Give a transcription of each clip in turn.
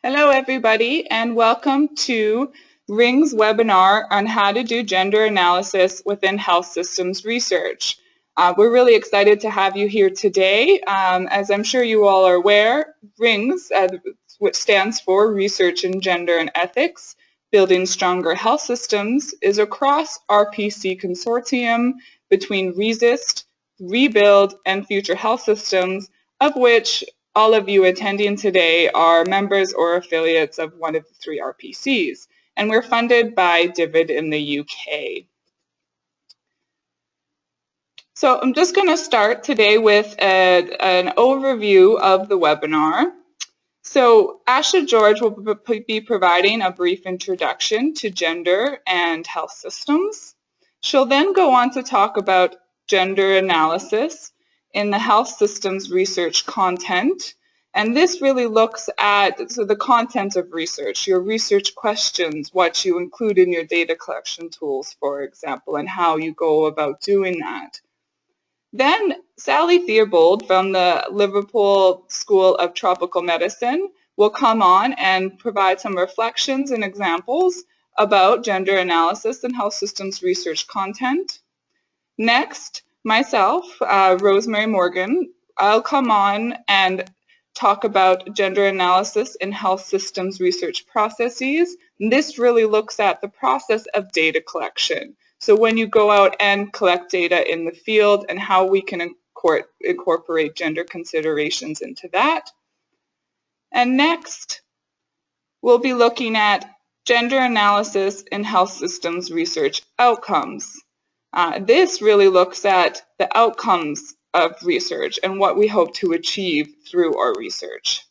Hello, everybody, and welcome to Ring's webinar on how to do gender analysis within health systems research. We're really excited to have you here today. As I'm sure you all are aware, Rings, which stands for Research in Gender and Ethics, Building Stronger Health Systems, is a cross-RPC consortium between Resist, Rebuild, and Future Health Systems, of which all of you attending today are members or affiliates of one of the three RPCs, and we're funded by Divid in the UK. So I'm just going to start today with an overview of the webinar. So Asha George will be providing a brief introduction to gender and health systems. She'll then go on to talk about gender analysis in the health systems research content. And this really looks at the content of research, your research questions, what you include in your data collection tools, for example, and how you go about doing that. Then Sally Theobald from the Liverpool School of Tropical Medicine will come on and provide some reflections and examples about gender analysis and health systems research content. Next, myself, Rosemary Morgan, I'll come on and talk about gender analysis in health systems research processes. And this really looks at the process of data collection. So when you go out and collect data in the field and how we can incorporate gender considerations into that. And next, we'll be looking at gender analysis in health systems research outcomes. This really looks at the outcomes of research and what we hope to achieve through our research.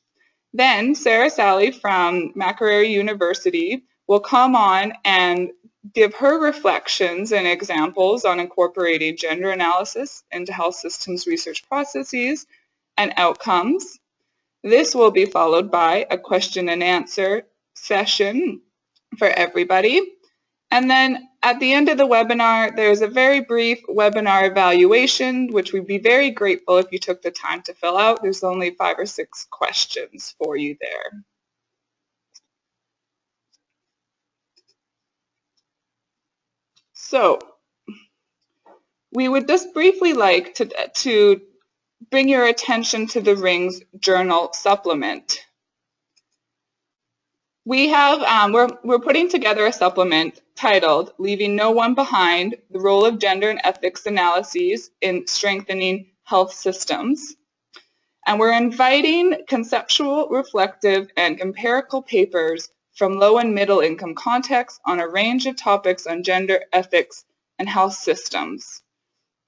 Then Sarah Sally from Makerere University will come on and give her reflections and examples on incorporating gender analysis into health systems research processes and outcomes. This will be followed by a question and answer session for everybody. And then at the end of the webinar, there's a very brief webinar evaluation, which we'd be very grateful if you took the time to fill out. There's only 5 or 6 questions for you there. So we would just briefly like to bring your attention to the Rings Journal Supplement. We have, we're putting together a supplement titled Leaving No One Behind, the Role of Gender and Ethics Analyses in Strengthening Health Systems. And we're inviting conceptual, reflective, and empirical papers from low and middle income contexts on a range of topics on gender, ethics, and health systems.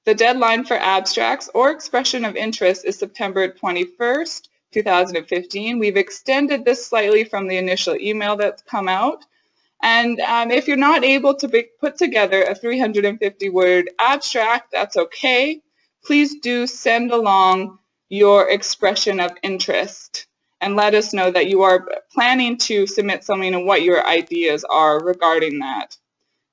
The deadline for abstracts or expression of interest is September 21st, 2015. We've extended this slightly from the initial email that's come out. And if you're not able to put together a 350-word abstract, that's okay. Please do send along your expression of interest and let us know that you are planning to submit something and what your ideas are regarding that.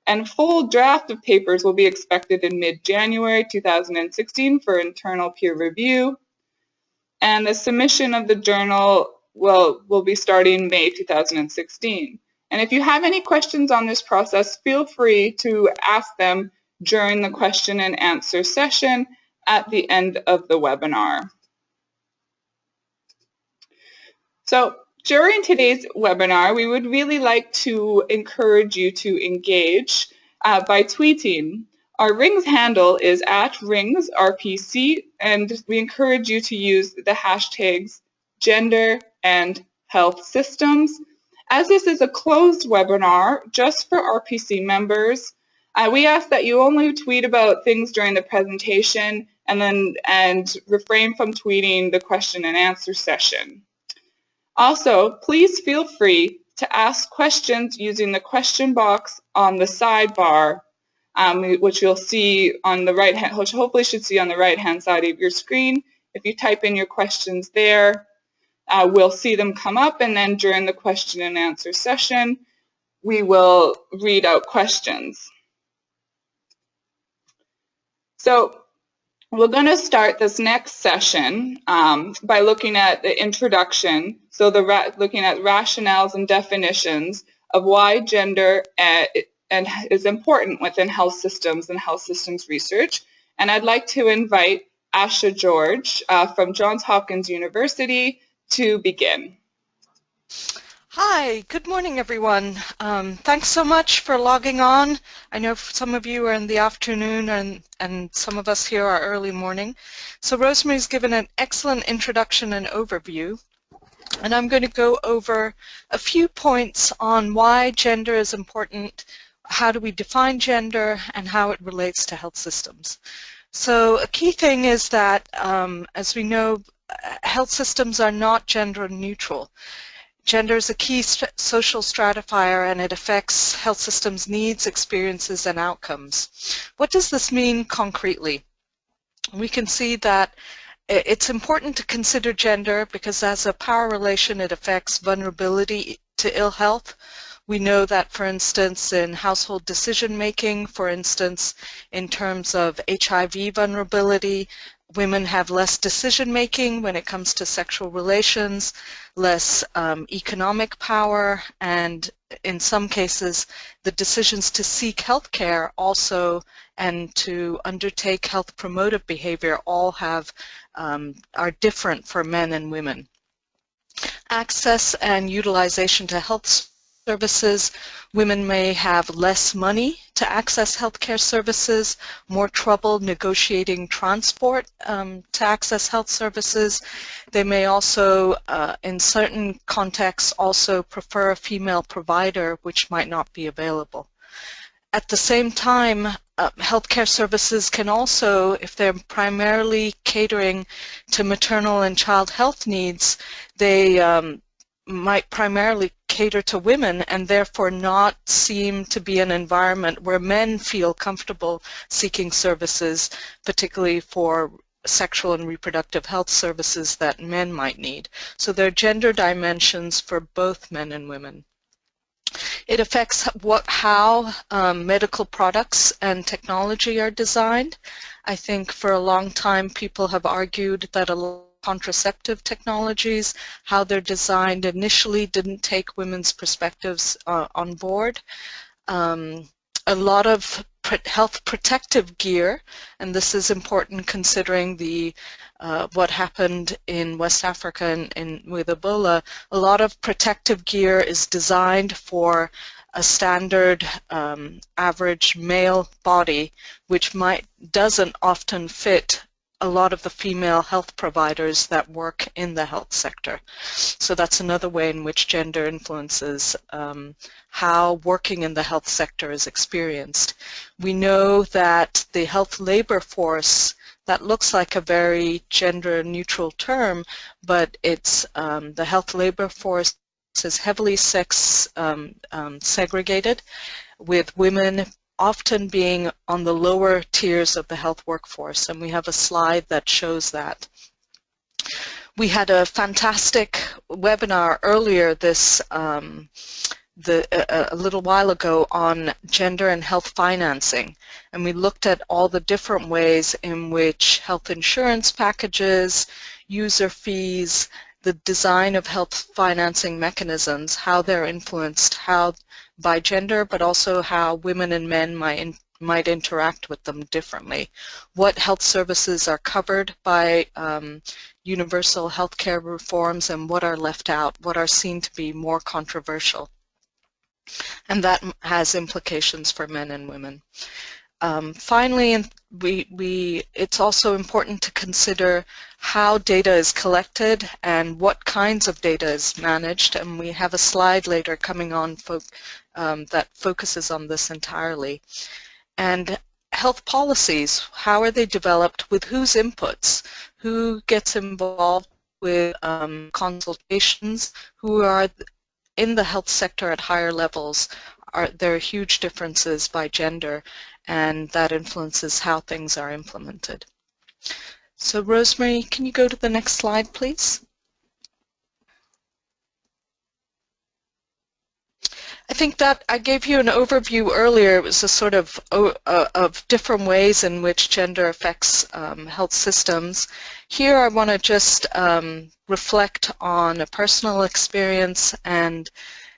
And full draft of papers will be expected in mid-January 2016 for internal peer review. And the submission of the journal will be starting May 2016. And if you have any questions on this process, feel free to ask them during the question and answer session at the end of the webinar. So during today's webinar, we would really like to encourage you to engage by tweeting. Our Rings handle is @RingsRPC, and we encourage you to use the hashtags gender and health systems. As this is a closed webinar just for RPC members, we ask that you only tweet about things during the presentation and refrain from tweeting the question and answer session. Also, please feel free to ask questions using the question box on the sidebar, which you'll see on the right hand, which hopefully should see on the right hand side of your screen. If you type in your questions there, we'll see them come up, and then during the question and answer session, we will read out questions. So We're going to start this next session by looking at the introduction, so looking at rationales and definitions of why gender is important within health systems and health systems research. And I'd like to invite Asha George from Johns Hopkins University to begin. Hi, good morning, everyone. Thanks so much for logging on. I know some of you are in the afternoon and some of us here are early morning. So Rosemary's given an excellent introduction and overview, and I'm going to go over a few points on why gender is important, how do we define gender, and how it relates to health systems. So a key thing is that, as we know, health systems are not gender neutral. Gender is a key social stratifier, and it affects health systems' needs, experiences, and outcomes. What does this mean concretely? We can see that it's important to consider gender because as a power relation, it affects vulnerability to ill health. We know that, for instance, in household decision-making, for instance, in terms of HIV vulnerability, women have less decision-making when it comes to sexual relations, less economic power, and in some cases, the decisions to seek health care also and to undertake health promotive behavior all are different for men and women. Access and utilization to health services. Women may have less money to access healthcare services, more trouble negotiating transport to access health services. They may also, in certain contexts, also prefer a female provider, which might not be available. At the same time, healthcare services can also, if they're primarily catering to maternal and child health needs, they might primarily cater to women and therefore not seem to be an environment where men feel comfortable seeking services, particularly for sexual and reproductive health services that men might need. So there are gender dimensions for both men and women. It affects how medical products and technology are designed. I think for a long time people have argued that a lot of contraceptive technologies, how they're designed initially didn't take women's perspectives on board. A lot of health protective gear, and this is important considering what happened in West Africa with Ebola. A lot of protective gear is designed for a standard average male body, which doesn't often fit a lot of the female health providers that work in the health sector. So that's another way in which gender influences how working in the health sector is experienced. We know that the health labor force, that looks like a very gender neutral term, but it's the health labor force is heavily segregated, with women often being on the lower tiers of the health workforce, and we have a slide that shows that. We had a fantastic webinar earlier a little while ago on gender and health financing, and we looked at all the different ways in which health insurance packages, user fees, the design of health financing mechanisms, how they're influenced by gender, but also how women and men might interact with them differently. What health services are covered by universal health care reforms and what are left out, what are seen to be more controversial. And that has implications for men and women. Finally, it's also important to consider how data is collected and what kinds of data is managed, and we have a slide later coming on that focuses on this entirely. And health policies, how are they developed, with whose inputs, who gets involved with consultations, who are in the health sector at higher levels. There are huge differences by gender, and that influences how things are implemented. So Rosemary, can you go to the next slide, please? I think that I gave you an overview earlier. It was a sort of different ways in which gender affects health systems. Here I want to just reflect on a personal experience and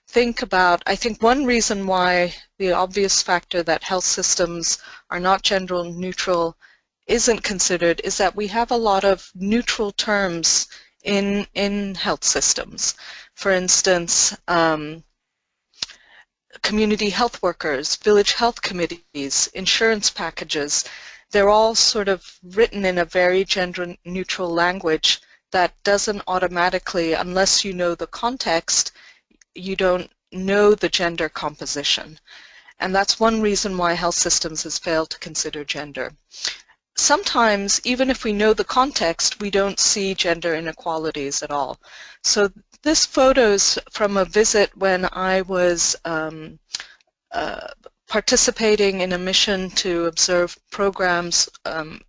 think about, I think one reason why the obvious factor that health systems are not gender neutral isn't considered is that we have a lot of neutral terms in health systems. For instance, community health workers, village health committees, insurance packages, they're all sort of written in a very gender neutral language that doesn't automatically, unless you know the context, you don't know the gender composition. And that's one reason why health systems has failed to consider gender. Sometimes, even if we know the context, we don't see gender inequalities at all. So this photo's from a visit when I was participating in a mission to observe programs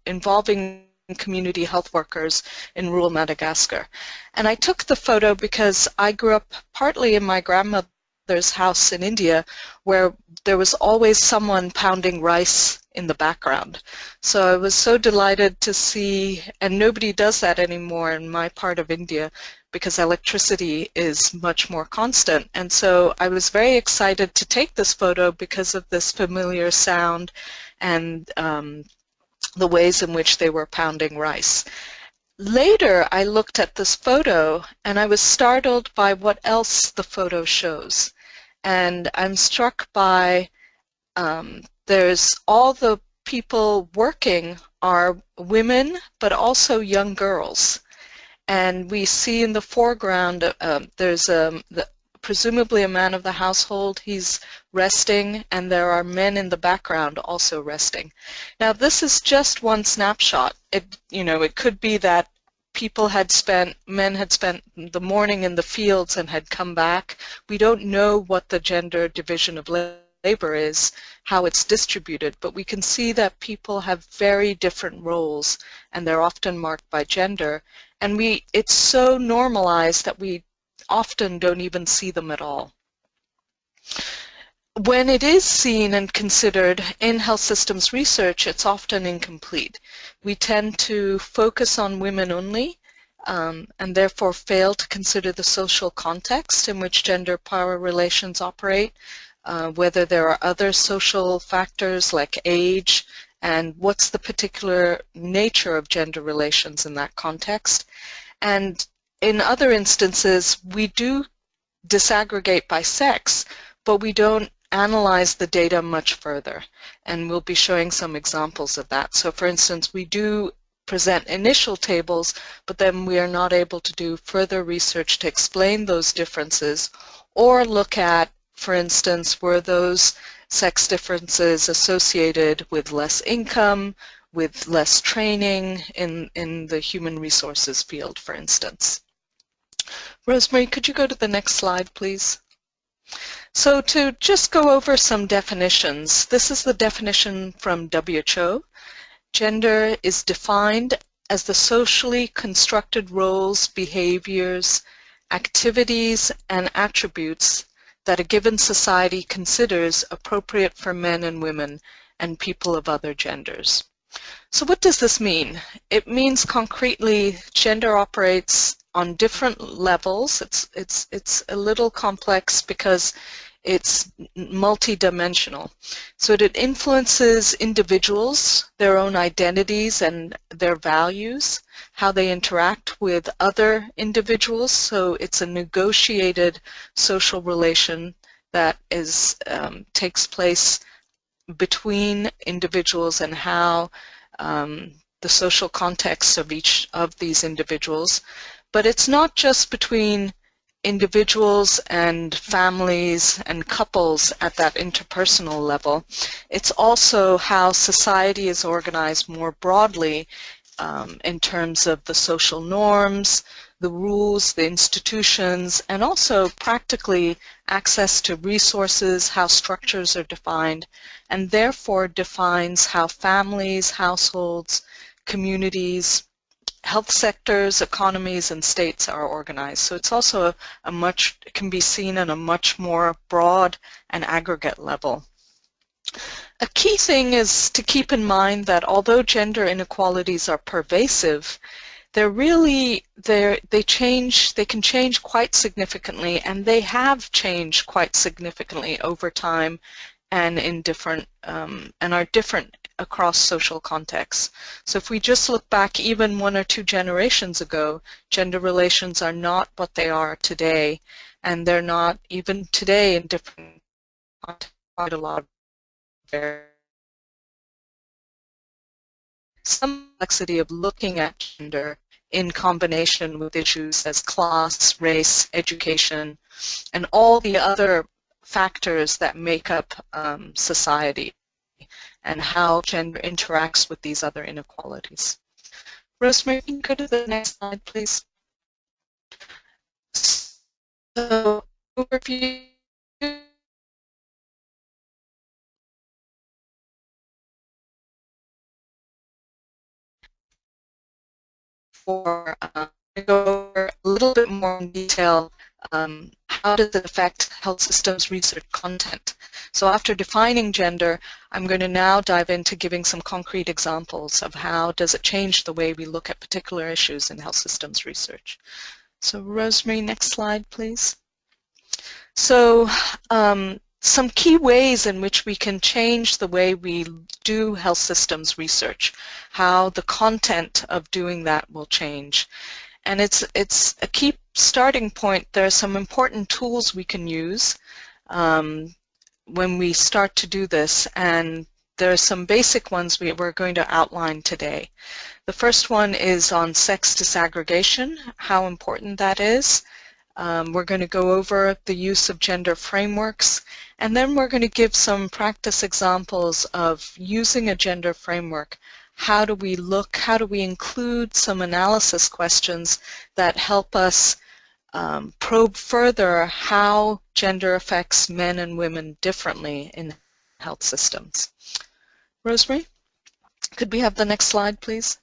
involving community health workers in rural Madagascar. And I took the photo because I grew up partly in my grandmother's house in India, where there was always someone pounding rice in the background. So I was so delighted to see, and nobody does that anymore in my part of India because electricity is much more constant. And so I was very excited to take this photo because of this familiar sound and the ways in which they were pounding rice. Later, I looked at this photo and I was startled by what else the photo shows. And I'm struck by there's all the people working are women, but also young girls. And we see in the foreground, there's presumably a man of the household. He's resting, and there are men in the background also resting. Now, this is just one snapshot. It could be that men had spent the morning in the fields and had come back. We don't know what the gender division of labor is, how it's distributed, but we can see that people have very different roles, and they're often marked by gender. And it's so normalized that we often don't even see them at all. When it is seen and considered in health systems research, it's often incomplete. We tend to focus on women only, and therefore fail to consider the social context in which gender power relations operate, whether there are other social factors like age, and what's the particular nature of gender relations in that context. And in other instances, we do disaggregate by sex, but we don't analyze the data much further. And we'll be showing some examples of that. So for instance, we do present initial tables, but then we are not able to do further research to explain those differences or look at, for instance, were those sex differences associated with less income, with less training in the human resources field, for instance. Rosemary, could you go to the next slide, please? So to just go over some definitions, this is the definition from WHO. Gender is defined as the socially constructed roles, behaviors, activities, and attributes that a given society considers appropriate for men and women and people of other genders. So what does this mean? It means concretely gender operates on different levels. It's a little complex because it's multidimensional. So it influences individuals, their own identities and their values, how they interact with other individuals. So it's a negotiated social relation that takes place between individuals and how the social context of each of these individuals. But it's not just between individuals and families and couples at that interpersonal level. It's also how society is organized more broadly in terms of the social norms, the rules, the institutions, and also practically access to resources, how structures are defined, and therefore defines how families, households, communities health sectors, economies, and states are organized. So it's also it can be seen on a much more broad and aggregate level. A key thing is to keep in mind that although gender inequalities are pervasive, they can change quite significantly, and they have changed quite significantly over time and are different across social contexts. So if we just look back even 1 or 2 generations ago, gender relations are not what they are today, and they're not even today in different contexts, quite a lot of some complexity of looking at gender in combination with issues as class, race, education, and all the other factors that make up society and how gender interacts with these other inequalities. Rosemary, can you go to the next slide, please? So, overview. For go over a little bit more in detail how does it affect health systems research content. So after defining gender, I'm going to now dive into giving some concrete examples of how does it change the way we look at particular issues in health systems research. So Rosemary, next slide, please. So some key ways in which we can change the way we do health systems research, how the content of doing that will change. And it's a key starting point. There are some important tools we can use when we start to do this, and there are some basic ones we're going to outline today. The first one is on sex disaggregation, how important that is. We're going to go over the use of gender frameworks, and then we're going to give some practice examples of using a gender framework. How do we include some analysis questions that help us probe further how gender affects men and women differently in health systems. Rosemary, could we have the next slide, please?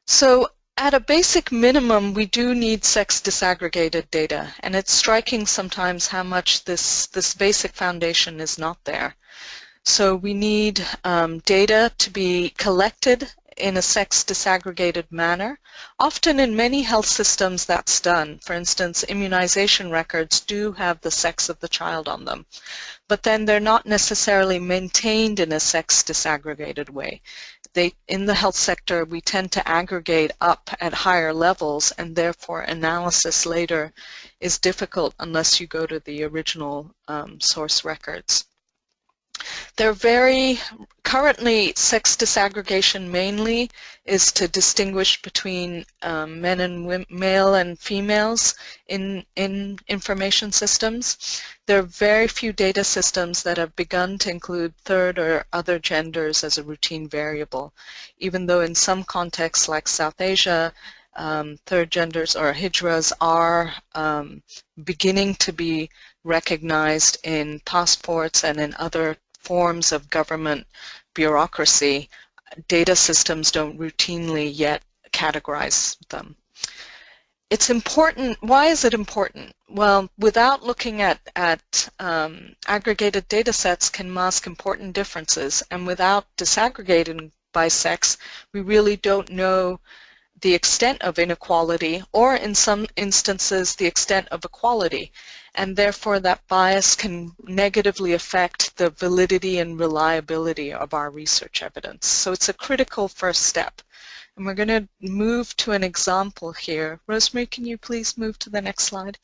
So at a basic minimum, we do need sex disaggregated data, and it's striking sometimes how much this basic foundation is not there. So we need data to be collected in a sex disaggregated manner. Often in many health systems that's done. For instance, immunization records do have the sex of the child on them, but then they're not necessarily maintained in a sex disaggregated way. In the health sector, we tend to aggregate up at higher levels, and therefore analysis later is difficult unless you go to the original source records. Currently, sex disaggregation mainly is to distinguish between men and male and females in information systems. There are very few data systems that have begun to include third or other genders as a routine variable, even though in some contexts like South Asia, third genders or hijras are beginning to be recognized in passports and in other forms of government bureaucracy. Data systems don't routinely yet categorize them. It's important. Why is it important? Well, without looking at aggregated data sets can mask important differences, and without disaggregating by sex, we really don't know the extent of inequality, or in some instances, the extent of equality. And therefore, that bias can negatively affect the validity and reliability of our research evidence. So it's a critical first step. And we're going to move to an example here. Rosemary, can you please move to the next slide?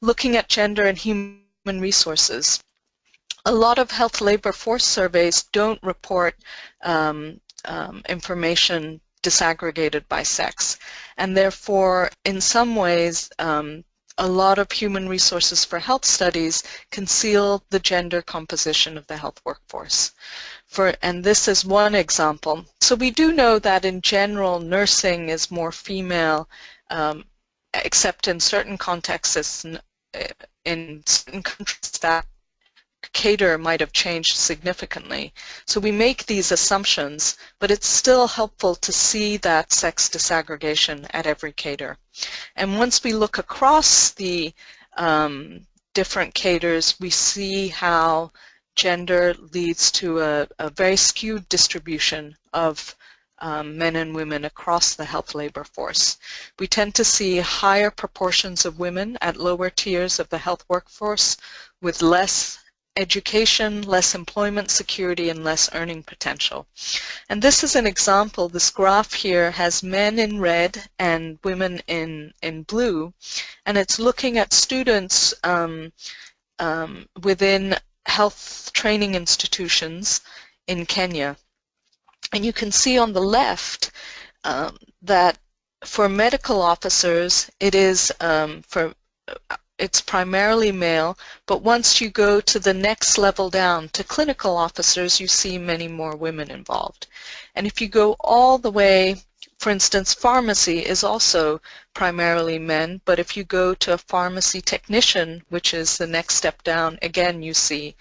Looking at gender and human resources. A lot of health labor force surveys don't report information disaggregated by sex. And therefore, in some ways, a lot of human resources for health studies conceal the gender composition of the health workforce. And this is one example. So we do know that in general, nursing is more female, except in certain contexts, in certain countries that cadre might have changed significantly. So we make these assumptions, but it's still helpful to see that sex disaggregation at every cadre. And once we look across the different cadres, we see how gender leads to a very skewed distribution of men and women across the health labor force. We tend to see higher proportions of women at lower tiers of the health workforce with less education, less employment security, and less earning potential. And this is an example. This graph here has men in red and women in blue, and it's looking at students within health training institutions in Kenya. And you can see on the left that for medical officers, it's primarily male, but once you go to the next level down to clinical officers, you see many more women involved. And if you go all the way, for instance, pharmacy is also primarily men, but if you go to a pharmacy technician, which is the next step down, again you see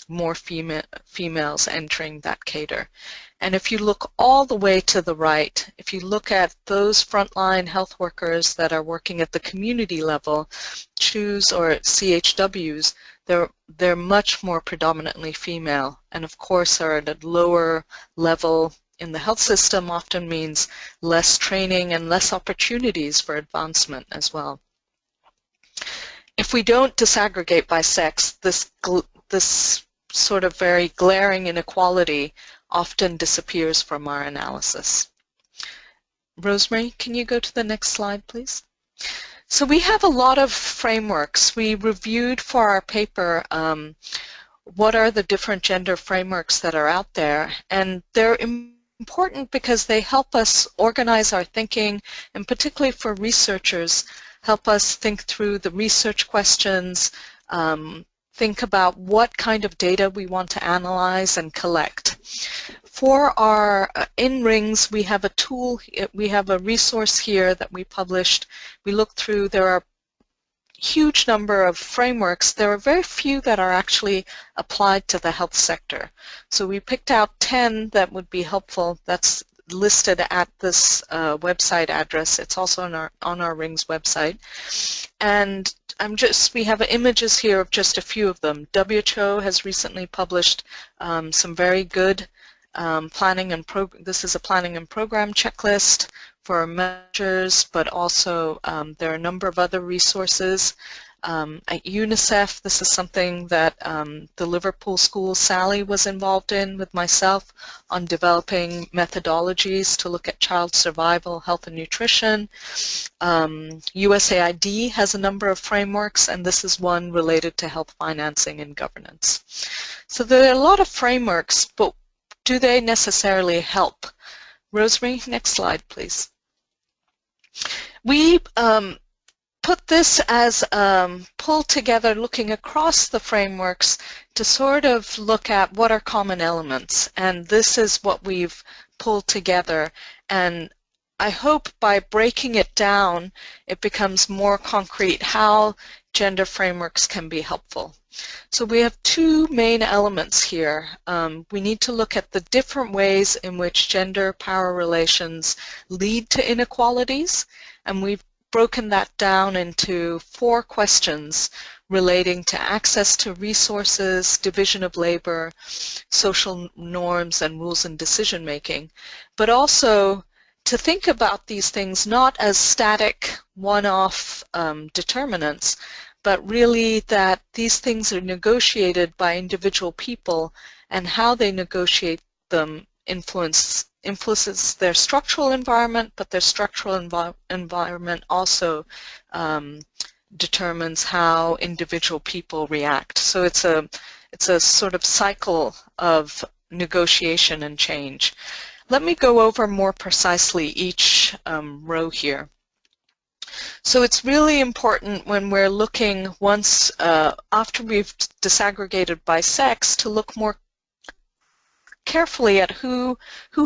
more females entering that cadre. And if you look all the way to the right, if you look at those frontline health workers that are working at the community level, CHUs or CHWs, they're much more predominantly female, and of course are at a lower level in the health system, often means less training and less opportunities for advancement as well. If we don't disaggregate by sex, this sort of very glaring inequality often disappears from our analysis. Rosemary, can you go to the next slide, please? So we have a lot of frameworks. We reviewed for our paper what are the different gender frameworks that are out there, and they're important because they help us organize our thinking, and particularly for researchers, help us think through the research questions, think about what kind of data we want to analyze and collect. For our in-rings, we have a tool, we have a resource here that we published. We looked through, there are a huge number of frameworks. There are very few that are actually applied to the health sector. So we picked out 10 that would be helpful. That's listed at this website address. It's also on our Rings website. And we have images here of just a few of them. WHO has recently published some very good this is a planning and program checklist for measures, but also there are a number of other resources. At UNICEF, this is something that the Liverpool School Sally was involved in with myself on developing methodologies to look at child survival, health and nutrition. USAID has a number of frameworks, and this is one related to health financing and governance. So there are a lot of frameworks, but do they necessarily help? Rosemary, next slide, please. We put this as pulled together, looking across the frameworks to sort of look at what are common elements, and this is what we've pulled together. And I hope by breaking it down, it becomes more concrete how gender frameworks can be helpful. So we have two main elements here. We need to look at the different ways in which gender power relations lead to inequalities, and we've broken that down into 4 questions relating to access to resources, division of labor, social norms, and rules in decision making, but also to think about these things not as static, one-off determinants, but really that these things are negotiated by individual people, and how they negotiate them influences their structural environment, but their structural environment also determines how individual people react. So it's a sort of cycle of negotiation and change. Let me go over more precisely each row here. So it's really important when we're looking once, after we've disaggregated by sex, to look more carefully at who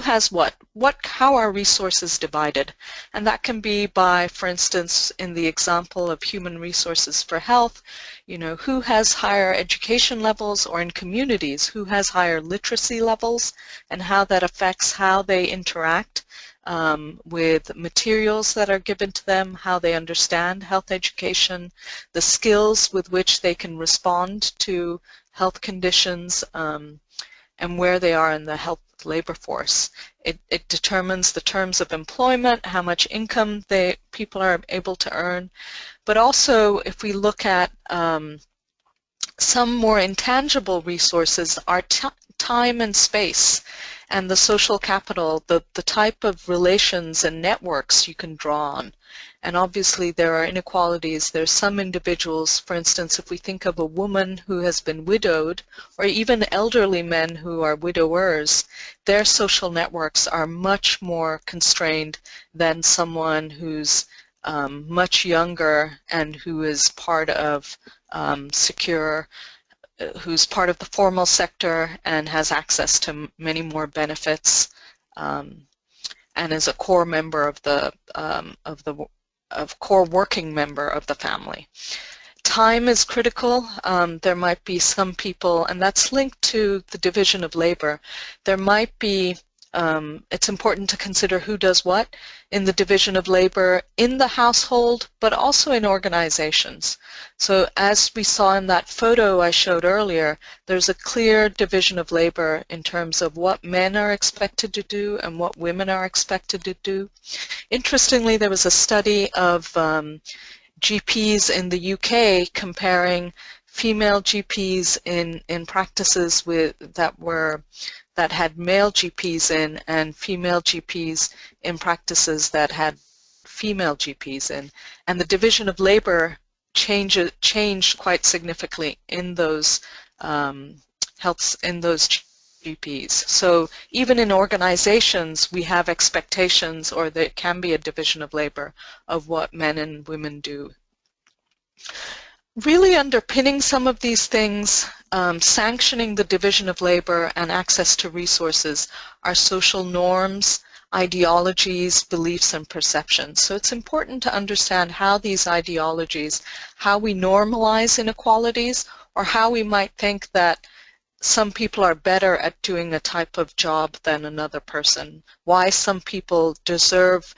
has what, how are resources divided. And that can be by, for instance, in the example of human resources for health, who has higher education levels, or in communities, who has higher literacy levels, and how that affects how they interact with materials that are given to them, how they understand health education, the skills with which they can respond to health conditions, and where they are in the health labor force. It determines the terms of employment, how much income people are able to earn. But also, if we look at some more intangible resources, are time and space, and the social capital, the type of relations and networks you can draw on. And obviously there are inequalities. There's some individuals, for instance, if we think of a woman who has been widowed, or even elderly men who are widowers, their social networks are much more constrained than someone who's much younger and who is part of who's part of the formal sector and has access to many more benefits, and is a core member of the core working member of the family. Time is critical. There might be some people, and that's linked to the division of labor. There might be, it's important to consider who does what in the division of labor in the household, but also in organizations. So as we saw in that photo I showed earlier, there's a clear division of labor in terms of what men are expected to do and what women are expected to do. Interestingly, there was a study of GPs in the UK comparing female GPs in practices that had male GPs in, and female GPs in practices that had female GPs in. And the division of labor changed quite significantly in those GPs. So even in organizations, we have expectations, or there can be a division of labor of what men and women do. Really underpinning some of these things, sanctioning the division of labor and access to resources, are social norms, ideologies, beliefs, and perceptions. So it's important to understand how these ideologies, how we normalize inequalities, or how we might think that some people are better at doing a type of job than another person, why some people deserve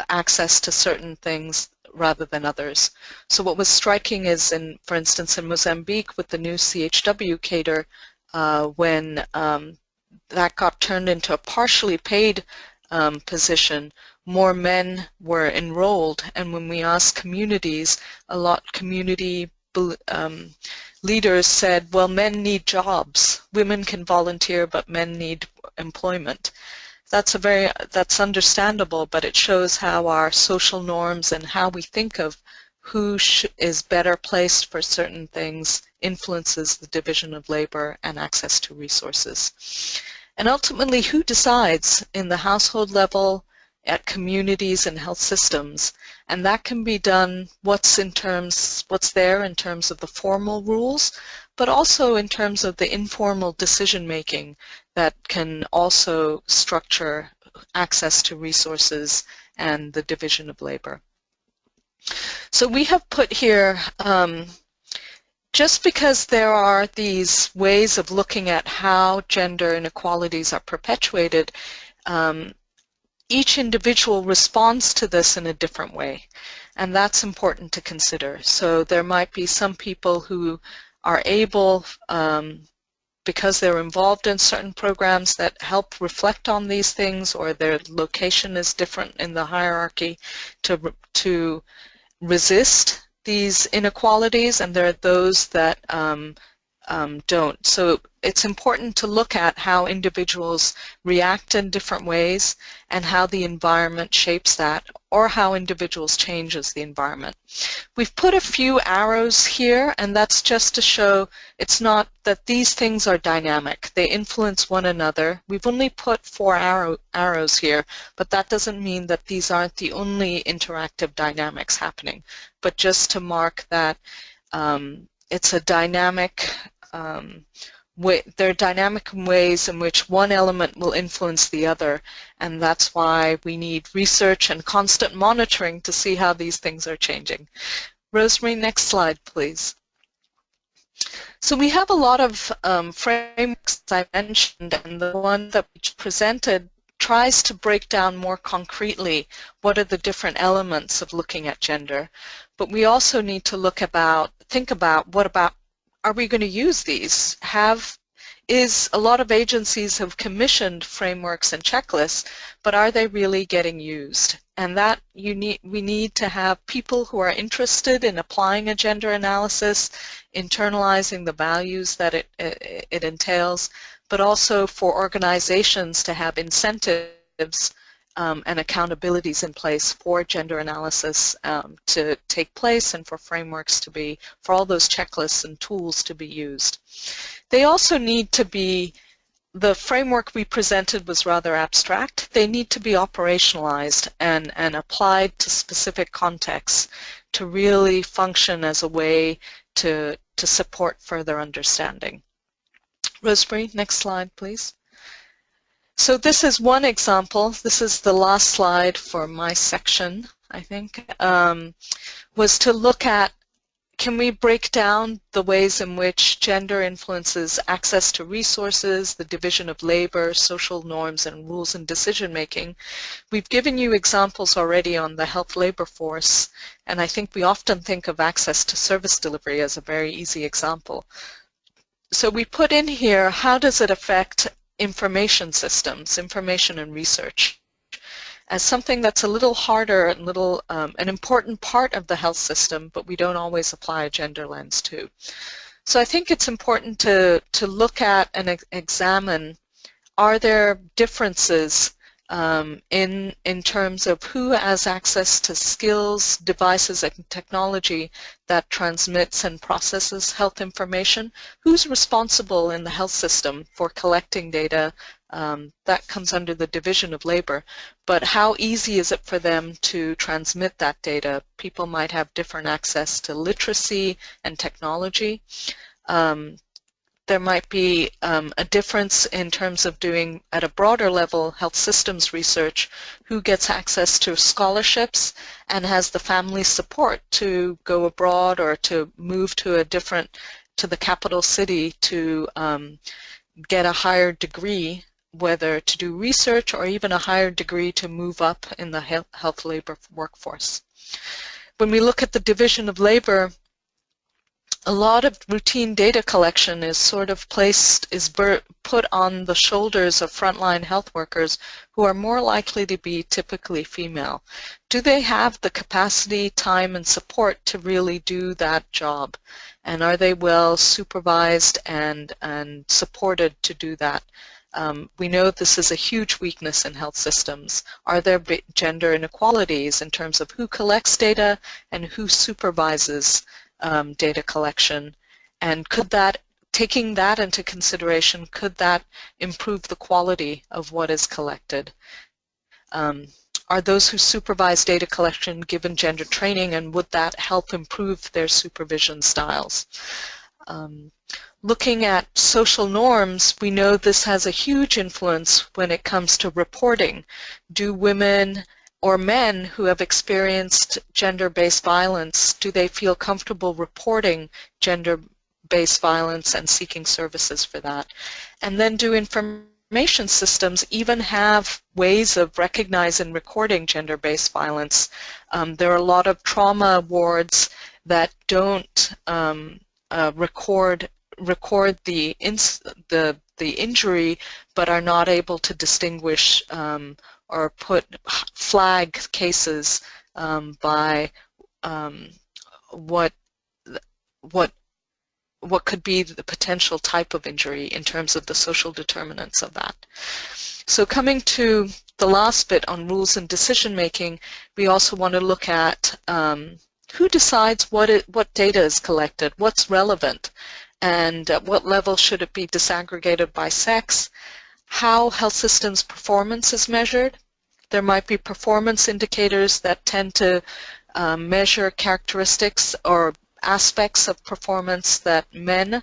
access to certain things rather than others. So what was striking is, for instance, in Mozambique with the new CHW cadre, when that got turned into a partially paid position, more men were enrolled. And when we asked communities, community leaders said, well, men need jobs. Women can volunteer, but men need employment. That's understandable, but it shows how our social norms and how we think of who is better placed for certain things influences the division of labor and access to resources. And ultimately, who decides in the household level, at communities and health systems? And that can be done what's there in terms of the formal rules, but also in terms of the informal decision making that can also structure access to resources and the division of labor. So we have put here, just because there are these ways of looking at how gender inequalities are perpetuated, each individual responds to this in a different way, and that's important to consider. So there might be some people who are able, because they're involved in certain programs that help reflect on these things, or their location is different in the hierarchy, to resist these inequalities, and there are those that don't. So it's important to look at how individuals react in different ways and how the environment shapes that, or how individuals change as the environment. We've put a few arrows here, and that's just to show it's not that these things are dynamic. They influence one another. We've only put 4 arrows here, but that doesn't mean that these aren't the only interactive dynamics happening, but just to mark that it's a dynamic they're dynamic in ways in which one element will influence the other, and that's why we need research and constant monitoring to see how these things are changing. Rosemary, next slide, please. So we have a lot of frameworks, as I mentioned, and the one that we presented tries to break down more concretely what are the different elements of looking at gender. But we also need to think about what about, are we going to use these? A lot of agencies have commissioned frameworks and checklists, but are they really getting used? And that we need to have people who are interested in applying a gender analysis, internalizing the values that it entails, but also for organizations to have incentives and accountabilities in place for gender analysis to take place, and for frameworks to be, for all those checklists and tools to be used. They also need to be, the framework we presented was rather abstract. They need to be operationalized and applied to specific contexts to really function as a way to support further understanding. Rosemary, next slide, please. So this is one example. This is the last slide for my section, I think, was to look at, can we break down the ways in which gender influences access to resources, the division of labor, social norms, and rules in decision-making? We've given you examples already on the health labor force, and I think we often think of access to service delivery as a very easy example. So we put in here, how does it affect information systems, information and research, as something that's a little harder and an important part of the health system, but we don't always apply a gender lens to. So I think it's important to look at and examine, are there differences in terms of who has access to skills, devices, and technology that transmits and processes health information? Who's responsible in the health system for collecting data? That comes under the division of labor, but how easy is it for them to transmit that data? People might have different access to literacy and technology. There might be a difference in terms of doing, at a broader level, health systems research, who gets access to scholarships and has the family support to go abroad or to move to the capital city to get a higher degree, whether to do research or even a higher degree to move up in the health labor workforce. When we look at the division of labor, a lot of routine data collection is sort of put on the shoulders of frontline health workers who are more likely to be typically female. Do they have the capacity, time, and support to really do that job? And are they well supervised and supported to do that? We know this is a huge weakness in health systems. Are there gender inequalities in terms of who collects data and who supervises data collection? And taking that into consideration, could that improve the quality of what is collected? Are those who supervise data collection given gender training, and would that help improve their supervision styles? Looking at social norms, we know this has a huge influence when it comes to reporting. Do women or men who have experienced gender-based violence, do they feel comfortable reporting gender-based violence and seeking services for that? And then do information systems even have ways of recognizing and recording gender-based violence? There are a lot of trauma wards that don't record the injury, but are not able to distinguish or flag cases by what could be the potential type of injury in terms of the social determinants of that. So coming to the last bit on rules and decision making, we also want to look at who decides what data is collected, what's relevant, and at what level should it be disaggregated by sex, how health systems performance is measured. There might be performance indicators that tend to measure characteristics or aspects of performance that men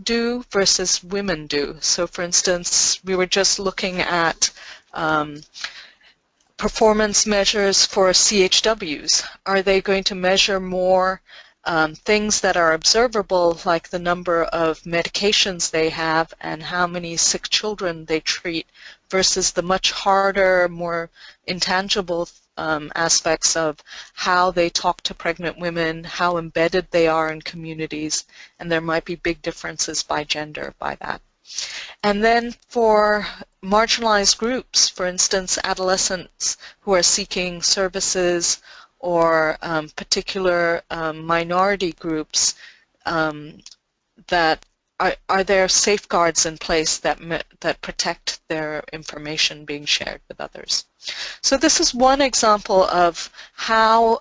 do versus women do. So for instance, we were just looking at performance measures for CHWs. Are they going to measure more things that are observable, like the number of medications they have and how many sick children they treat, versus the much harder, more intangible aspects of how they talk to pregnant women, how embedded they are in communities, and there might be big differences by gender by that. And then for marginalized groups, for instance, adolescents who are seeking services, or particular minority groups, that are there safeguards in place that protect their information being shared with others? So this is one example of how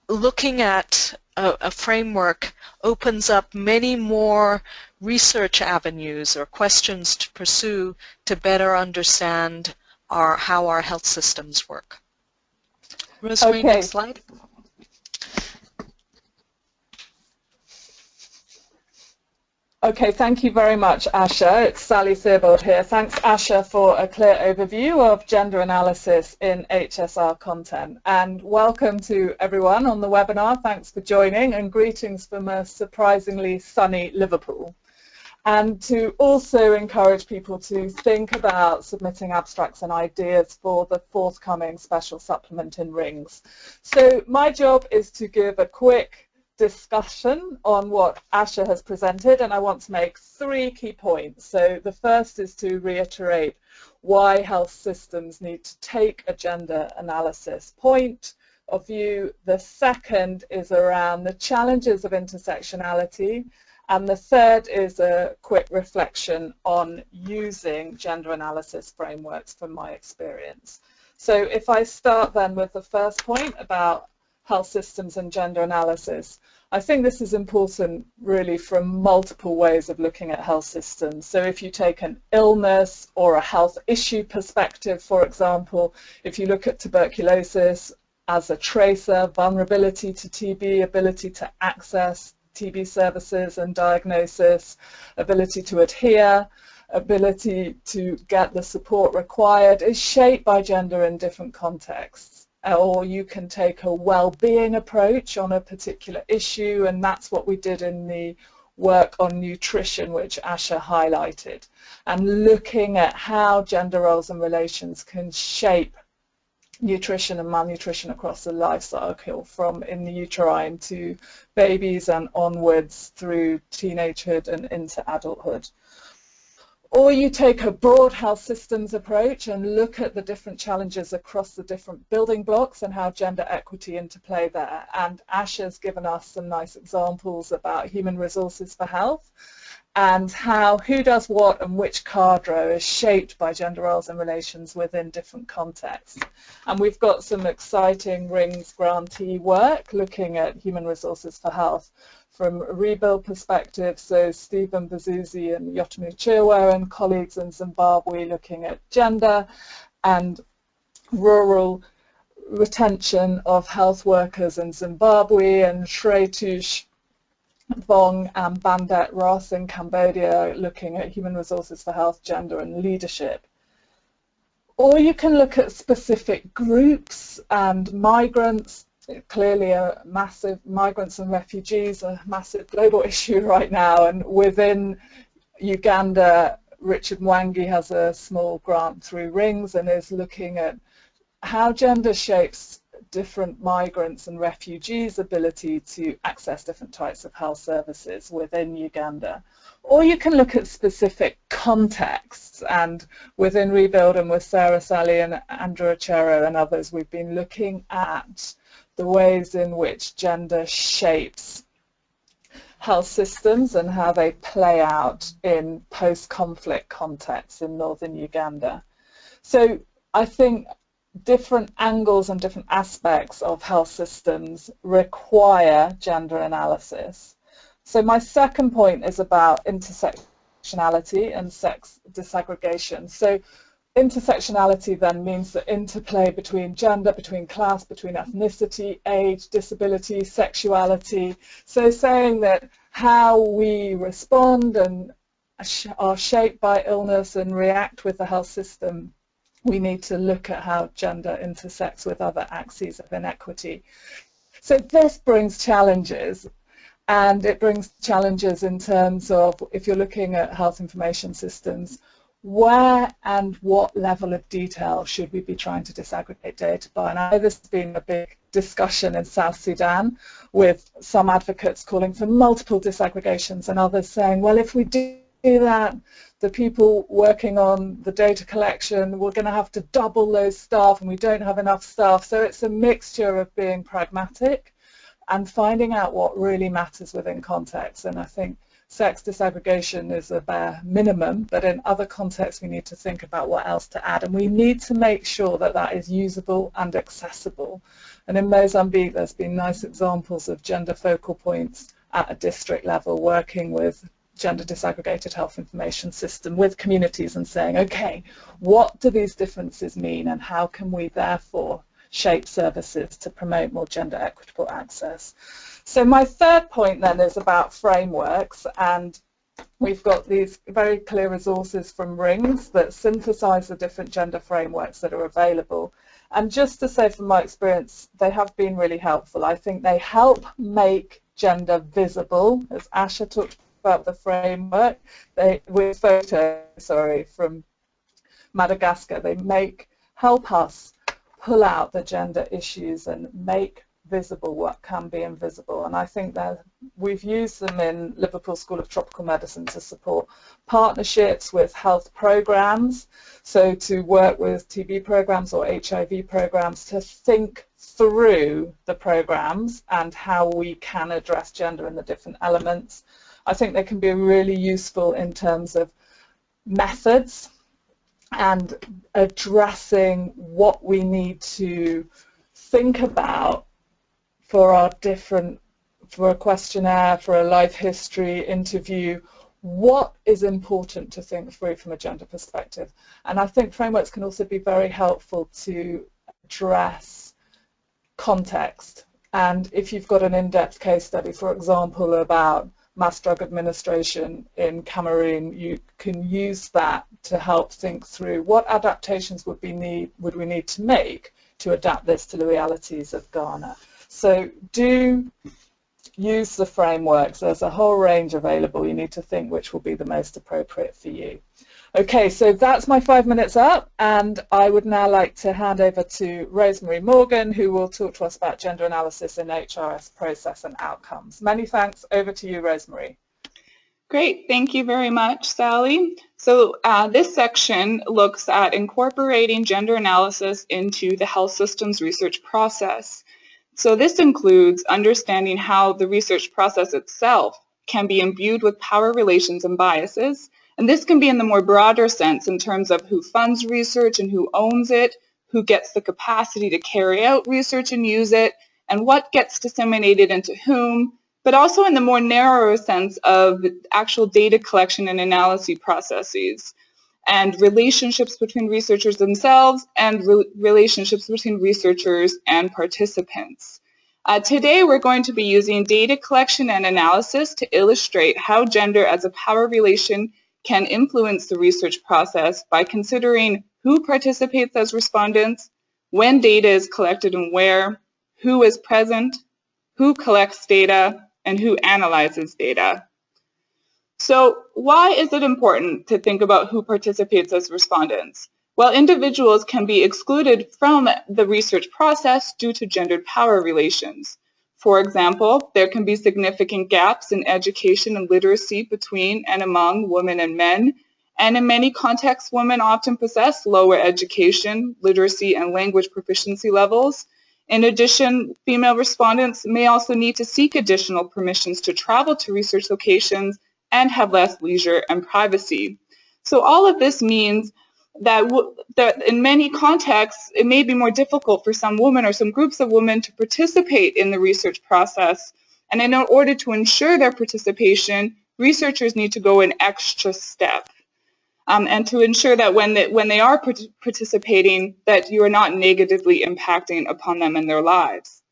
looking at a framework opens up many more research avenues or questions to pursue to better understand how our health systems work. Rosemary, Okay. next slide. Okay, thank you very much, Asha. It's Sally Theobald here. Thanks, Asha, for a clear overview of gender analysis in HSR content. And welcome to everyone on the webinar. Thanks for joining, and greetings from a surprisingly sunny Liverpool. And to also encourage people to think about submitting abstracts and ideas for the forthcoming special supplement in Rings. So my job is to give a quick discussion on what Asha has presented, and I want to make 3 key points. So the first is to reiterate why health systems need to take a gender analysis point of view. The second is around the challenges of intersectionality, and the third is a quick reflection on using gender analysis frameworks from my experience. So if I start then with the first point about health systems and gender analysis, I think this is important really from multiple ways of looking at health systems. So if you take an illness or a health issue perspective, for example, if you look at tuberculosis as a tracer, vulnerability to TB, ability to access TB services and diagnosis, ability to adhere, ability to get the support required, is shaped by gender in different contexts. Or you can take a well-being approach on a particular issue, and that's what we did in the work on nutrition, which Asha highlighted, and looking at how gender roles and relations can shape nutrition and malnutrition across the life cycle, from in the uterine to babies and onwards through teenagehood and into adulthood. Or you take a broad health systems approach and look at the different challenges across the different building blocks and how gender equity interplay there. And Asha's given us some nice examples about human resources for health, and how who does what and which cadre is shaped by gender roles and relations within different contexts. And we've got some exciting Rings grantee work looking at human resources for health from a rebuild perspective. So Stephen Bazuzzi and Yotomu Chirwa and colleagues in Zimbabwe looking at gender and rural retention of health workers in Zimbabwe, and Shretush Vong and Bandet Ross in Cambodia looking at human resources for health, gender and leadership. Or you can look at specific groups and migrants. Clearly a massive, migrants and refugees, a massive global issue right now, and within Uganda, Richard Mwangi has a small grant through Rings and is looking at how gender shapes different migrants and refugees' ability to access different types of health services within Uganda. Or you can look at specific contexts, and within Rebuild and with Sarah Sally and Andrew Achero and others, we've been looking at the ways in which gender shapes health systems and how they play out in post-conflict contexts in northern Uganda. So I think different angles and different aspects of health systems require gender analysis. So my second point is about intersectionality and sex disaggregation. So intersectionality then means the interplay between gender, between class, between ethnicity, age, disability, sexuality. So saying that how we respond and are shaped by illness and react with the health system, we need to look at how gender intersects with other axes of inequity. So this brings challenges, and it brings challenges in terms of, if you're looking at health information systems, where and what level of detail should we be trying to disaggregate data by? And I know this has been a big discussion in South Sudan, with some advocates calling for multiple disaggregations and others saying, well, if we do that, the people working on the data collection, we're going to have to double those staff, and we don't have enough staff. So it's a mixture of being pragmatic and finding out what really matters within context. And I think sex disaggregation is a bare minimum, but in other contexts we need to think about what else to add, and we need to make sure that that is usable and accessible. And in Mozambique there's been nice examples of gender focal points at a district level working with gender disaggregated health information system with communities and saying, okay, what do these differences mean, and how can we therefore shape services to promote more gender equitable access? So my third point then is about frameworks, and we've got these very clear resources from RINGS that synthesize the different gender frameworks that are available. And just to say from my experience, they have been really helpful. I think they help make gender visible, as Asha talked about the framework. With photos, from Madagascar, they help us pull out the gender issues and make visible what can be invisible. And I think that we've used them in Liverpool School of Tropical Medicine to support partnerships with health programs, so to work with TB programs or HIV programs to think through the programs and how we can address gender in the different elements. I think they can be really useful in terms of methods and addressing what we need to think about for a questionnaire, for a life history interview, what is important to think through from a gender perspective. And I think frameworks can also be very helpful to address context. And if you've got an in-depth case study, for example, about mass drug administration in Cameroon, you can use that to help think through what adaptations would we need to make to adapt this to the realities of Ghana. So do use the frameworks. There's a whole range available. You need to think which will be the most appropriate for you. Okay, so that's my 5 minutes up, and I would now like to hand over to Rosemary Morgan, who will talk to us about gender analysis in HRS process and outcomes. Many thanks. Over to you, Rosemary. Great, thank you very much, Sally. So this section looks at incorporating gender analysis into the health systems research process. So this includes understanding how the research process itself can be imbued with power relations and biases. And this can be in the more broader sense in terms of who funds research and who owns it, who gets the capacity to carry out research and use it, and what gets disseminated into whom, but also in the more narrower sense of actual data collection and analysis processes, and relationships between researchers themselves and relationships between researchers and participants. Today we're going to be using data collection and analysis to illustrate how gender as a power relation can influence the research process by considering who participates as respondents, when data is collected and where, who is present, who collects data, and who analyzes data. So why is it important to think about who participates as respondents? Well, individuals can be excluded from the research process due to gendered power relations. For example, there can be significant gaps in education and literacy between and among women and men, and in many contexts, women often possess lower education, literacy, and language proficiency levels. In addition, female respondents may also need to seek additional permissions to travel to research locations and have less leisure and privacy. So all of this means that in many contexts, it may be more difficult for some women or some groups of women to participate in the research process. And in order to ensure their participation, researchers need to go an extra step. And to ensure that when they are participating, that you are not negatively impacting upon them and their lives.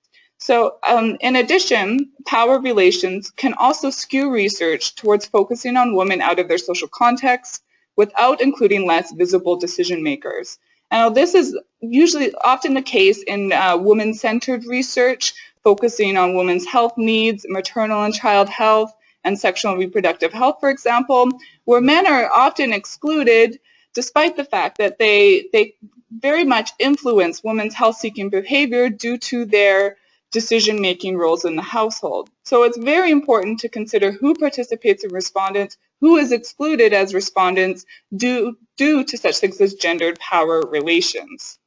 So in addition, power relations can also skew research towards focusing on women out of their social context without including less visible decision makers. And this is usually often the case in women-centered research, focusing on women's health needs, maternal and child health, and sexual and reproductive health, for example, where men are often excluded despite the fact that they very much influence women's health-seeking behavior due to their decision-making roles in the household. So it's very important to consider who participates in respondents, who is excluded as respondents due to such things as gendered power relations.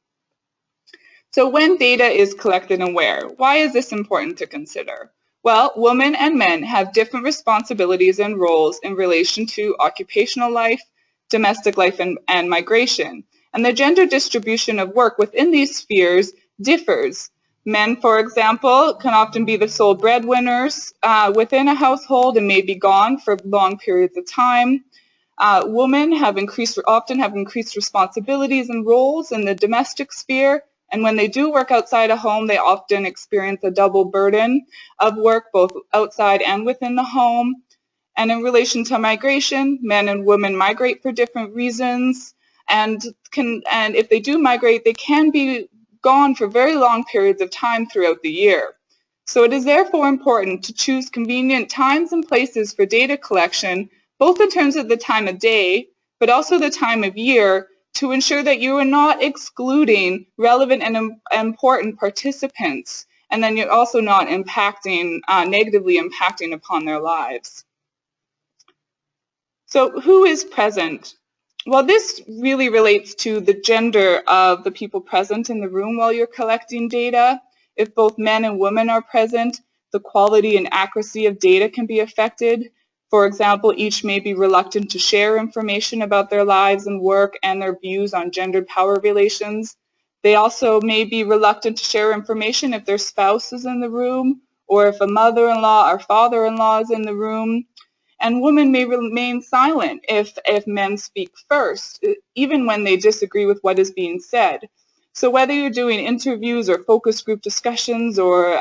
So when data is collected and where, why is this important to consider? Well, women and men have different responsibilities and roles in relation to occupational life, domestic life, and migration. And the gender distribution of work within these spheres differs. Men, for example, can often be the sole breadwinners within a household and may be gone for long periods of time. Women often have increased responsibilities and roles in the domestic sphere, and when they do work outside a home, they often experience a double burden of work, both outside and within the home. And in relation to migration, men and women migrate for different reasons, and if they do migrate, they can be gone for very long periods of time throughout the year. So it is therefore important to choose convenient times and places for data collection, both in terms of the time of day, but also the time of year, to ensure that you are not excluding relevant and important participants, and then you're also not negatively impacting upon their lives. So who is present? Well, this really relates to the gender of the people present in the room while you're collecting data. If both men and women are present, the quality and accuracy of data can be affected. For example, each may be reluctant to share information about their lives and work and their views on gendered power relations. They also may be reluctant to share information if their spouse is in the room, or if a mother-in-law or father-in-law is in the room. And women may remain silent if men speak first, even when they disagree with what is being said. So whether you're doing interviews or focus group discussions or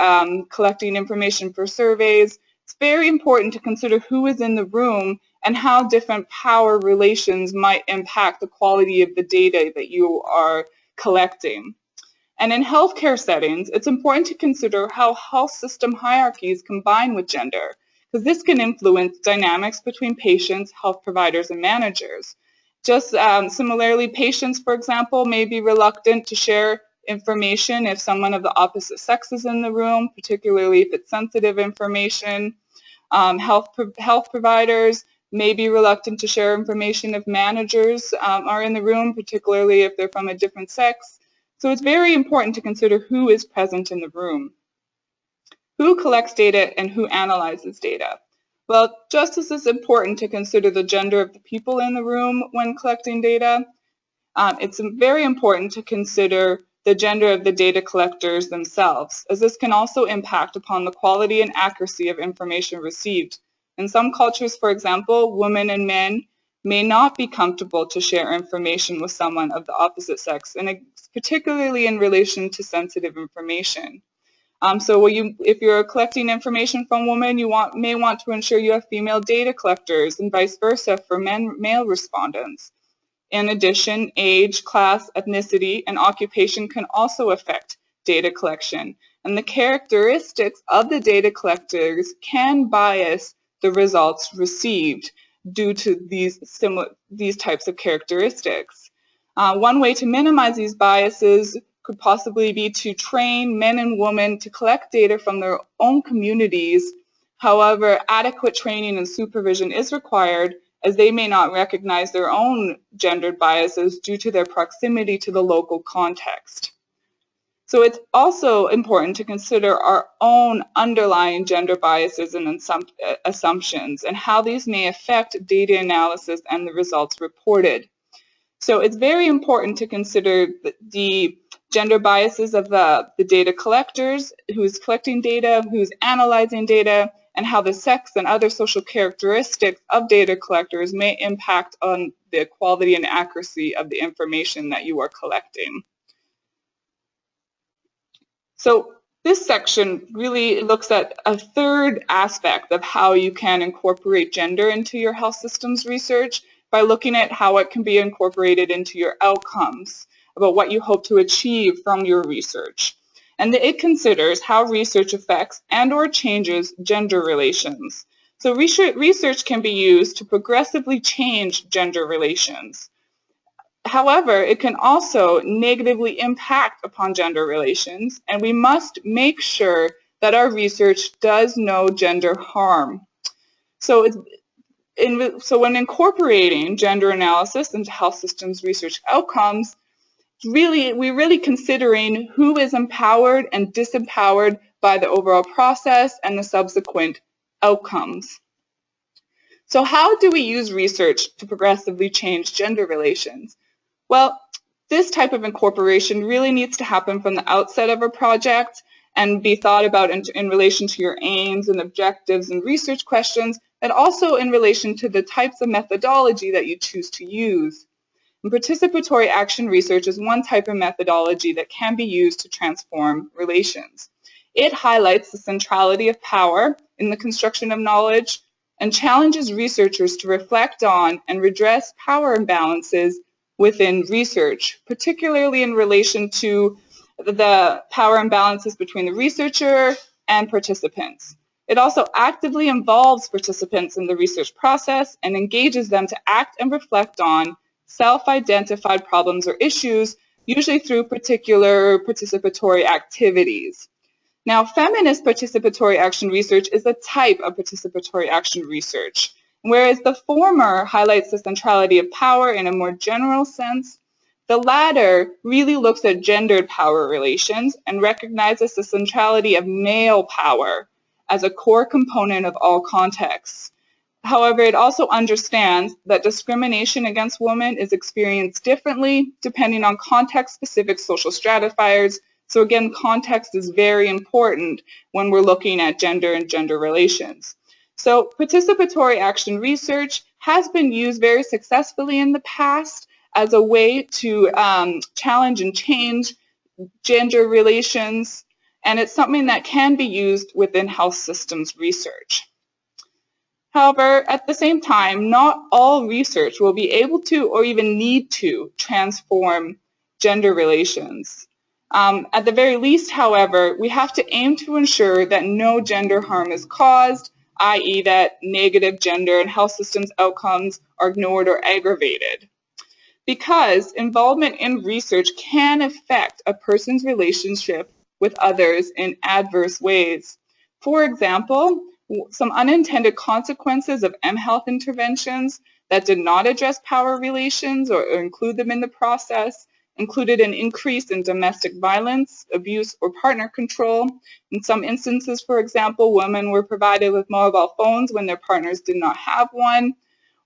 collecting information for surveys, it's very important to consider who is in the room and how different power relations might impact the quality of the data that you are collecting. And in healthcare settings, it's important to consider how health system hierarchies combine with gender, because this can influence dynamics between patients, health providers, and managers. Just similarly, patients, for example, may be reluctant to share information if someone of the opposite sex is in the room, particularly if it's sensitive information. Health providers may be reluctant to share information if managers are in the room, particularly if they're from a different sex. So it's very important to consider who is present in the room. Who collects data and who analyzes data? Well, just as it's important to consider the gender of the people in the room when collecting data, it's very important to consider the gender of the data collectors themselves, as this can also impact upon the quality and accuracy of information received. In some cultures, for example, women and men may not be comfortable to share information with someone of the opposite sex, and particularly in relation to sensitive information. So if you're collecting information from women, you may want to ensure you have female data collectors and vice versa for male respondents. In addition, age, class, ethnicity, and occupation can also affect data collection, and the characteristics of the data collectors can bias the results received due to these types of characteristics. One way to minimize these biases could possibly be to train men and women to collect data from their own communities. However, adequate training and supervision is required, as they may not recognize their own gendered biases due to their proximity to the local context. So it's also important to consider our own underlying gender biases and assumptions and how these may affect data analysis and the results reported. So it's very important to consider the gender biases of the data collectors, who's collecting data, who's analyzing data, and how the sex and other social characteristics of data collectors may impact on the quality and accuracy of the information that you are collecting. So This section really looks at a third aspect of how you can incorporate gender into your health systems research by looking at how it can be incorporated into your outcomes about what you hope to achieve from your research. And it considers how research affects and/or changes gender relations. So research can be used to progressively change gender relations. However, it can also negatively impact upon gender relations, and we must make sure that our research does no gender harm. So when incorporating gender analysis into health systems research outcomes, we're really considering who is empowered and disempowered by the overall process and the subsequent outcomes. So how do we use research to progressively change gender relations? Well, this type of incorporation really needs to happen from the outset of a project and be thought about in relation to your aims and objectives and research questions, and also in relation to the types of methodology that you choose to use. And participatory action research is one type of methodology that can be used to transform relations. It highlights the centrality of power in the construction of knowledge and challenges researchers to reflect on and redress power imbalances within research, particularly in relation to the power imbalances between the researcher and participants. It also actively involves participants in the research process and engages them to act and reflect on self-identified problems or issues, usually through particular participatory activities. Now, feminist participatory action research is a type of participatory action research. Whereas the former highlights the centrality of power in a more general sense, the latter really looks at gendered power relations and recognizes the centrality of male power as a core component of all contexts. However, it also understands that discrimination against women is experienced differently depending on context-specific social stratifiers. So again, context is very important when we're looking at gender and gender relations. So participatory action research has been used very successfully in the past as a way to challenge and change gender relations, and it's something that can be used within health systems research. However, at the same time, not all research will be able to or even need to transform gender relations. At the very least, however, we have to aim to ensure that no gender harm is caused, i.e. that negative gender and health systems outcomes are ignored or aggravated. Because involvement in research can affect a person's relationship with others in adverse ways. For example, some unintended consequences of mHealth interventions that did not address power relations or include them in the process included an increase in domestic violence, abuse, or partner control. In some instances, for example, women were provided with mobile phones when their partners did not have one,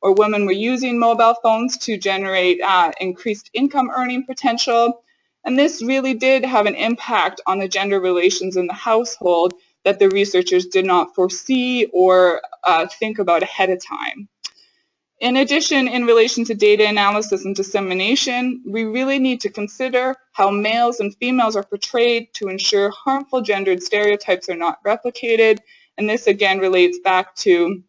or women were using mobile phones to generate increased income earning potential. And this really did have an impact on the gender relations in the household that the researchers did not foresee or think about ahead of time. In addition, in relation to data analysis and dissemination, we really need to consider how males and females are portrayed to ensure harmful gendered stereotypes are not replicated. And this again relates back to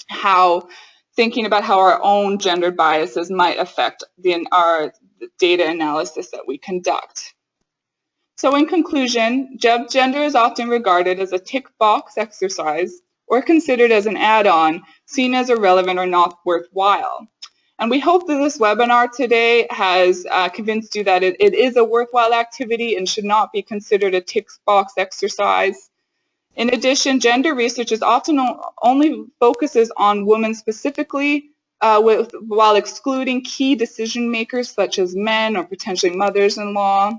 how thinking about how our own gendered biases might affect our data analysis that we conduct. So in conclusion, gender is often regarded as a tick box exercise or considered as an add-on, seen as irrelevant or not worthwhile. And we hope that this webinar today has convinced you that it is a worthwhile activity and should not be considered a tick box exercise. In addition, gender research is often only focuses on women specifically, while excluding key decision makers such as men or potentially mothers-in-law.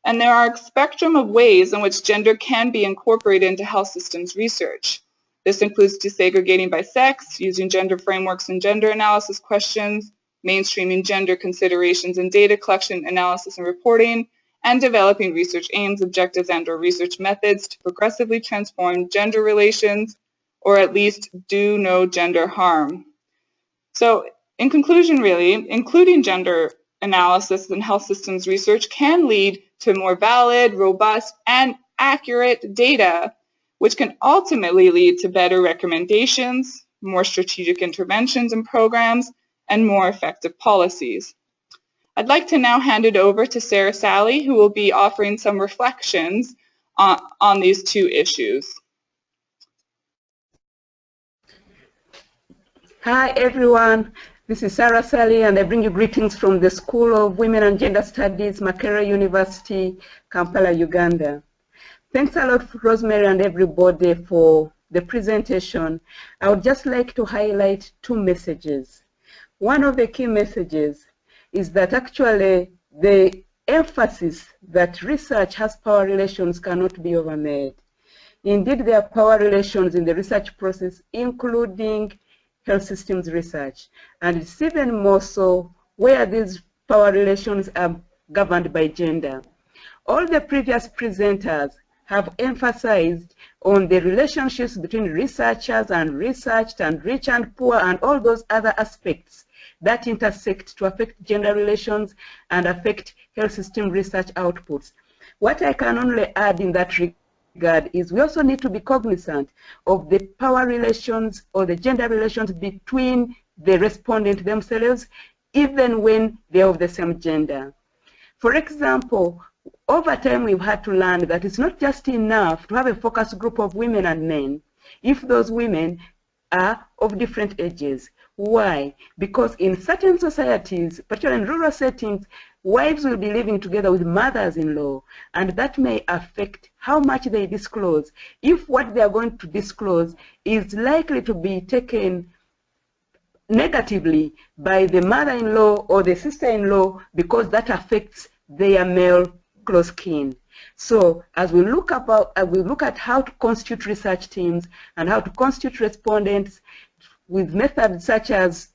And there are a spectrum of ways in which gender can be incorporated into health systems research. This includes disaggregating by sex, using gender frameworks and gender analysis questions, mainstreaming gender considerations in data collection, analysis, and reporting, and developing research aims, objectives, and/or research methods to progressively transform gender relations, or at least do no gender harm. So in conclusion, really, including gender analysis in health systems research can lead to more valid, robust, and accurate data, which can ultimately lead to better recommendations, more strategic interventions and programs, and more effective policies. I'd like to now hand it over to Sarah Sally, who will be offering some reflections on these two issues. Hi everyone, this is Sarah Sally and I bring you greetings from the School of Women and Gender Studies, Makerere University, Kampala, Uganda. Thanks a lot, Rosemary and everybody, for the presentation. I would just like to highlight two messages. One of the key messages is that actually the emphasis that research has power relations cannot be overmade. Indeed, there are power relations in the research process, including health systems research, and it's even more so where these power relations are governed by gender. All the previous presenters have emphasized on the relationships between researchers and researched and rich and poor and all those other aspects that intersect to affect gender relations and affect health system research outputs. What I can only add in that regard is we also need to be cognizant of the power relations or the gender relations between the respondent themselves, even when they're of the same gender. For example, over time we've had to learn that it's not just enough to have a focus group of women and men if those women are of different ages. Why? Because in certain societies, particularly in rural settings, wives will be living together with mothers-in-law, and that may affect how much they disclose. If what they are going to disclose is likely to be taken negatively by the mother-in-law or the sister-in-law because that affects their male close kin. So as we look at how to constitute research teams and how to constitute respondents with methods such as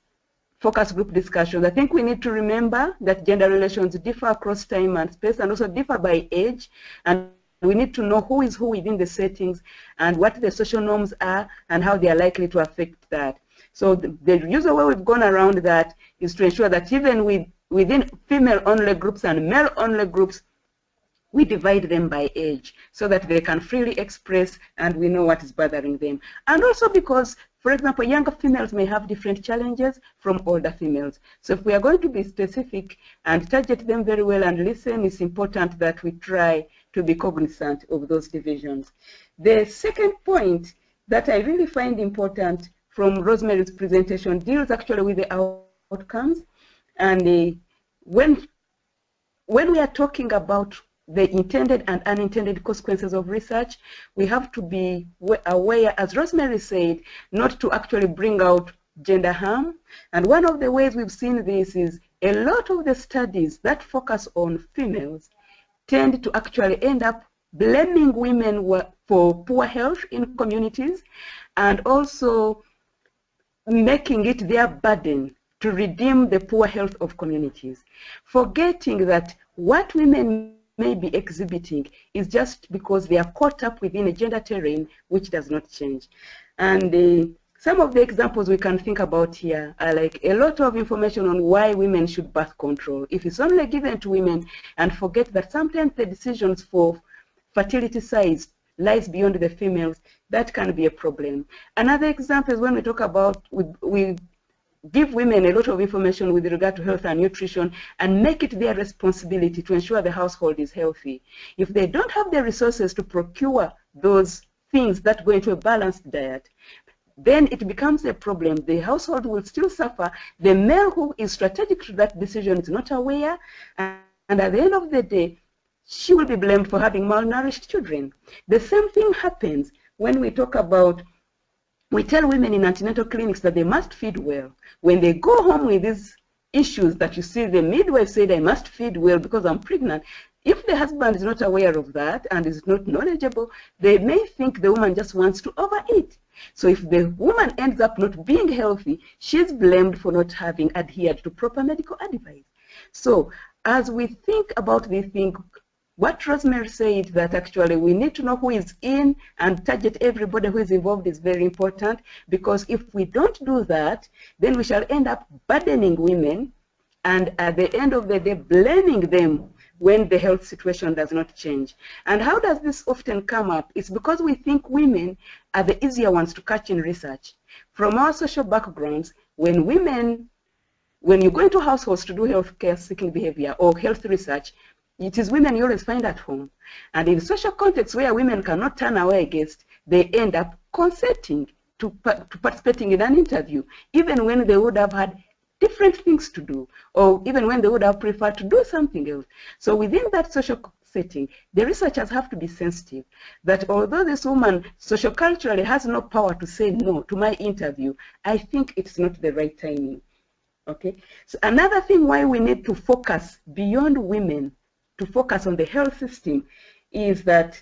focus group discussions, I think we need to remember that gender relations differ across time and space and also differ by age, and we need to know who is who within the settings and what the social norms are and how they are likely to affect that. So the usual way we've gone around that is to ensure that even within female-only groups and male-only groups, we divide them by age so that they can freely express and we know what is bothering them. And also because, for example, younger females may have different challenges from older females. So if we are going to be specific and target them very well and listen, it's important that we try to be cognizant of those divisions. The second point that I really find important from Rosemary's presentation deals actually with the outcomes. And when we are talking about the intended and unintended consequences of research, we have to be aware, as Rosemary said, not to actually bring out gender harm. And one of the ways we've seen this is a lot of the studies that focus on females tend to actually end up blaming women for poor health in communities and also making it their burden to redeem the poor health of communities, forgetting that what women may be exhibiting is just because they are caught up within a gender terrain which does not change. And some of the examples we can think about here are like a lot of information on why women should birth control. If it's only given to women and forget that sometimes the decisions for fertility size lies beyond the females, that can be a problem. Another example is when we talk about, we give women a lot of information with regard to health and nutrition and make it their responsibility to ensure the household is healthy. If they don't have the resources to procure those things that go into a balanced diet, then it becomes a problem. The household will still suffer. The male who is strategic to that decision is not aware, and at the end of the day, she will be blamed for having malnourished children. The same thing happens when we talk about, we tell women in antenatal clinics that they must feed well. When they go home with these issues that you see, the midwife said, I must feed well because I'm pregnant. If the husband is not aware of that and is not knowledgeable, they may think the woman just wants to overeat. So if the woman ends up not being healthy, she's blamed for not having adhered to proper medical advice. So as we think about this thing, what Rosemary said, that actually we need to know who is in and target everybody who is involved, is very important, because if we don't do that, then we shall end up burdening women and at the end of the day blaming them when the health situation does not change. And how does this often come up? It's because we think women are the easier ones to catch in research. From our social backgrounds, when you go into households to do healthcare seeking behavior or health research, it is women you always find at home. And in social contexts where women cannot turn away against, they end up consenting to participating in an interview, even when they would have had different things to do, or even when they would have preferred to do something else. So within that social setting, the researchers have to be sensitive that although this woman socioculturally has no power to say no to my interview, I think it's not the right timing. Okay. So another thing why we need to focus beyond women, to focus on the health system, is that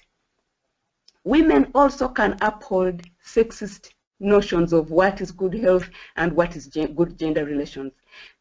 women also can uphold sexist notions of what is good health and what is good gender relations.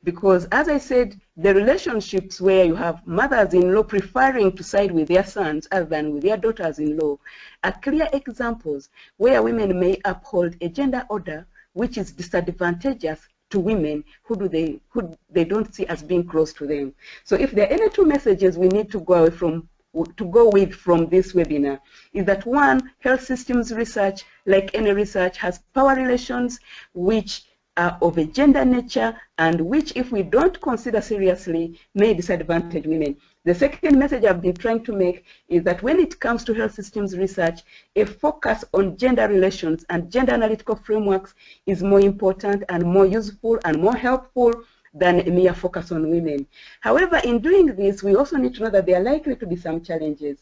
Because as I said, the relationships where you have mothers-in-law preferring to side with their sons other than with their daughters-in-law are clear examples where women may uphold a gender order which is disadvantageous to women who they don't see as being close to them. So if there are any two messages we need to go with from this webinar, is that one, health systems research, like any research, has power relations which are of a gender nature and which, if we don't consider seriously, may disadvantage women. The second message I've been trying to make is that when it comes to health systems research, a focus on gender relations and gender analytical frameworks is more important and more useful and more helpful than a mere focus on women. However, in doing this, we also need to know that there are likely to be some challenges.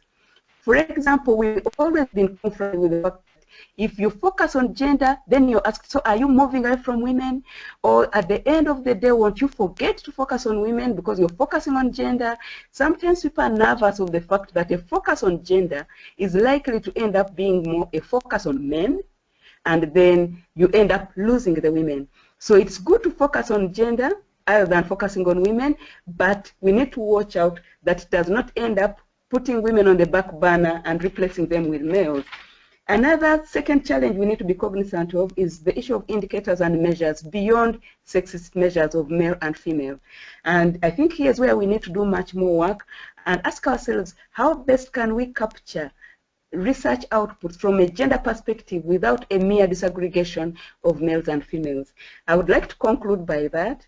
For example, we've always been confronted with the fact that if you focus on gender, then you're asked, so are you moving away from women? Or at the end of the day, won't you forget to focus on women because you're focusing on gender? Sometimes people are nervous of the fact that a focus on gender is likely to end up being more a focus on men, and then you end up losing the women. So it's good to focus on gender other than focusing on women, but we need to watch out that it does not end up putting women on the back burner and replacing them with males. Another second challenge we need to be cognizant of is the issue of indicators and measures beyond sexist measures of male and female. And I think here's where we need to do much more work and ask ourselves, how best can we capture research outputs from a gender perspective without a mere disaggregation of males and females? I would like to conclude by that.